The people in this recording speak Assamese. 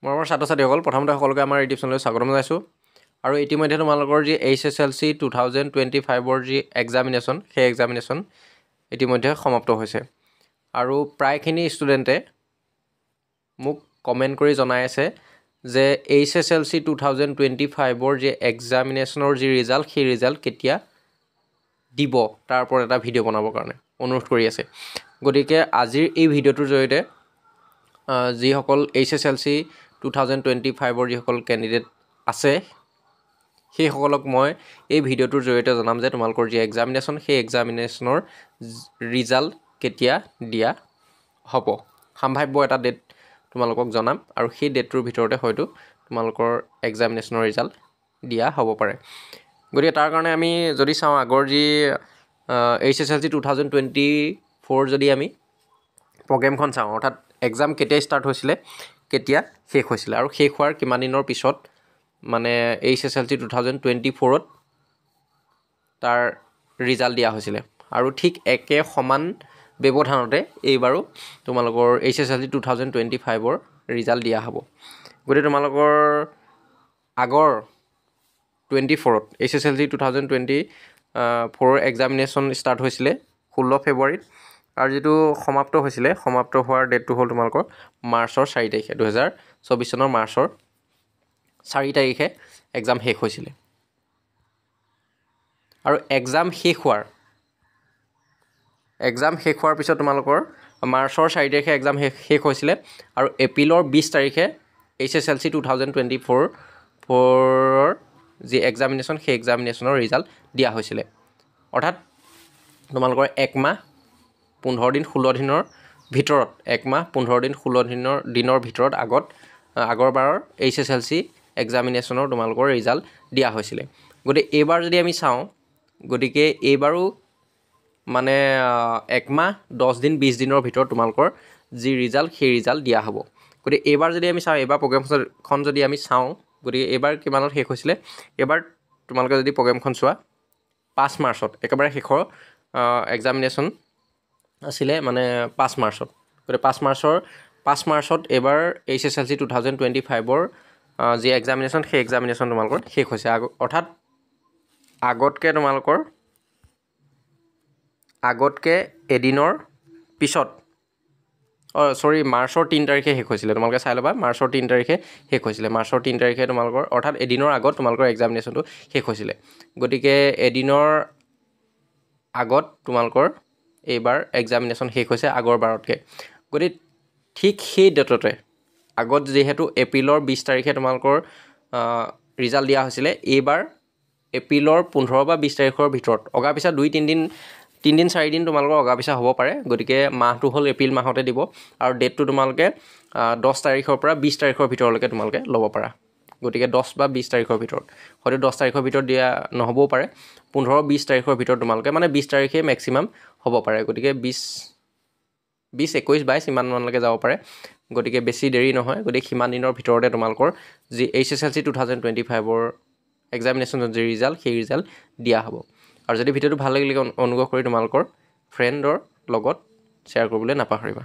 মৰমৰ ছাত্ৰ-ছাত্ৰীসকল প্ৰথমতে সকলোকে আমাৰ ইউটিউব চেনেললৈ স্বাগতম জনাইছোঁ আৰু ইতিমধ্যে তোমালোকৰ যি HSLC 2025ৰ যি এক্সামিনেশ্যন সেই এক্সামিনেশ্যন ইতিমধ্যে সমাপ্ত হৈছে আৰু প্ৰায়খিনি ষ্টুডেণ্টে মোক কমেণ্ট কৰি জনাই আছে যে HSLC 2025ৰ যি এক্সামিনেশ্যনৰ যি ৰিজাল্ট সেই ৰিজাল্ট কেতিয়া দিব তাৰ ওপৰত এটা ভিডিঅ' বনাবৰ কাৰণে অনুৰোধ কৰি আছে গতিকে আজিৰ এই ভিডিঅ'টোৰ জৰিয়তে যিসকল HSLC 2025ৰ যিসকল কেণ্ডিডেট আছে সেইসকলক মই এই ভিডিঅ'টোৰ জৰিয়তে জনাম যে তোমালোকৰ যি এক্সামিনেশ্যন সেই এক্সামিনেশ্যনৰ ৰিজাল্ট কেতিয়া দিয়া হ'ব সম্ভাৱ্য এটা ডেট তোমালোকক জনাম আৰু সেই ডেটটোৰ ভিতৰতে হয়তো তোমালোকৰ এক্সামিনেশ্যনৰ ৰিজাল্ট দিয়া হ'ব পাৰে গতিকে তাৰ কাৰণে আমি যদি চাওঁ আগৰ যি HSLC 2024 যদি আমি প্ৰগ্ৰেমখন চাওঁ অৰ্থাৎ এক্সাম কেতিয়া ষ্টাৰ্ট হৈছিলে কেতিয়া শেষ হৈছিলে আৰু শেষ হোৱাৰ কিমান দিনৰ পিছত মানে HSLC 2024ত তাৰ ৰিজাল্ট দিয়া হৈছিলে আৰু ঠিক একে সমান ব্যৱধানতে এইবাৰো তোমালোকৰ HSLC 2025ৰ ৰিজাল্ট দিয়া হ'ব গতিকে তোমালোকৰ আগৰ 24ত HSLC 2024ৰ এক্সামিনেশ্যন ষ্টাৰ্ট হৈছিলে 16 ফেব্ৰুৱাৰীত আৰু যেটো সমাপ্ত হৈছিলে সমাপ্ত হোৱাৰ ডেটটো হ'ল তোমালোকৰ মাৰ্চৰ 4 তাৰিখে 2024 চনৰ মাৰ্চৰ 4 তাৰিখে এক্সাম শেষ হৈছিলে আৰু এক্সাম শেষ হোৱাৰ পিছত তোমালোকৰ মাৰ্চৰ 4 তাৰিখে এক্সাম শেষ হৈছিলে আৰু এপ্ৰিলৰ 20 তাৰিখে HSLC 2024ৰ যি এক্সামিনেশ্যন সেই এক্সামিনেশ্যনৰ ৰিজাল্ট দিয়া হৈছিলে অৰ্থাৎ তোমালোকৰ 1 মাহ 15 দিন 16 দিনৰ ভিতৰত 1 মাহ 15 দিন 16 দিনৰ ভিতৰত আগৰবাৰৰ HSLC এক্সামিনেশ্যনৰ তোমালোকৰ ৰিজাল্ট দিয়া হৈছিলে গতিকে এইবাৰ যদি আমি চাওঁ গতিকে এইবাৰো মানে 1 মাহ 10 দিন 20 দিনৰ ভিতৰত তোমালোকৰ যি ৰিজাল্ট সেই ৰিজাল্ট দিয়া হ'ব গতিকে এইবাৰ যদি আমি চাওঁ এইবাৰ প্ৰগ্ৰেমখন যদি আমি চাওঁ গতিকে এইবাৰ কিমানত শেষ হৈছিলে এইবাৰ তোমালোকে যদি প্ৰগ্ৰেমখন চোৱা 5 মাৰ্চত একেবাৰে শেষৰ এক্সামিনেশ্যন আছিলে মানে 5 মাৰ্চত গতিকে 5 মাৰ্চত এইবাৰ HSLC 2025ৰ যি এক্সামিনেশ্যন সেই এক্সামিনেশ্যন তোমালোকৰ শেষ হৈছে অৰ্থাৎ আগতকৈ এদিনৰ পিছত মাৰ্চৰ 3 তাৰিখে শেষ হৈছিলে তোমালোকে চাই ল'বা মাৰ্চৰ 3 তাৰিখে শেষ হৈছিলে মাৰ্চৰ 3 তাৰিখে তোমালোকৰ অৰ্থাৎ এদিনৰ আগত তোমালোকৰ এক্সামিনেশ্যনটো শেষ হৈছিলে গতিকে এদিনৰ আগত তোমালোকৰ এইবাৰ এক্সামিনেশ্যন শেষ হৈছে আগৰবাৰতকৈ গতিকে ঠিক সেই ডেটতে আগত যিহেতু এপ্ৰিলৰ 20 তাৰিখে তোমালোকৰ ৰিজাল্ট দিয়া হৈছিলে এইবাৰ এপ্ৰিলৰ 15 বা 20 তাৰিখৰ ভিতৰত অগা পিছা 3 4 দিন তোমালোকৰ অগা পিছা হ'ব পাৰে গতিকে মাহটো হ'ল এপ্ৰিল মাহতে দিব আৰু ডেটটো তোমালোকে 10 তাৰিখৰ পৰা 20 তাৰিখৰ ভিতৰলৈকে তোমালোকে ল'ব পাৰা গতিকে 10 বা 20 তাৰিখৰ ভিতৰত হয়তো 10 তাৰিখৰ ভিতৰত দিয়া নহ'বও পাৰে 15-20 তাৰিখৰ ভিতৰত তোমালোকে মানে 20 তাৰিখে মেক্সিমাম হ'ব পাৰে গতিকে 20 21-22 ইমানমানলৈকে যাব পাৰে গতিকে বেছি দেৰি নহয় গতিকে সিমান দিনৰ ভিতৰতে তোমালোকৰ যি HSLC 2025ৰ এক্সামিনেশ্যনৰ যি ৰিজাল্ট সেই ৰিজাল্ট দিয়া হ'ব আৰু যদি ভিডিঅ'টো ভাল লাগিলে অনুগ্ৰহ কৰি তোমালোকৰ ফ্ৰেণ্ডৰ লগত শ্বেয়াৰ কৰিবলৈ নাপাহৰিবা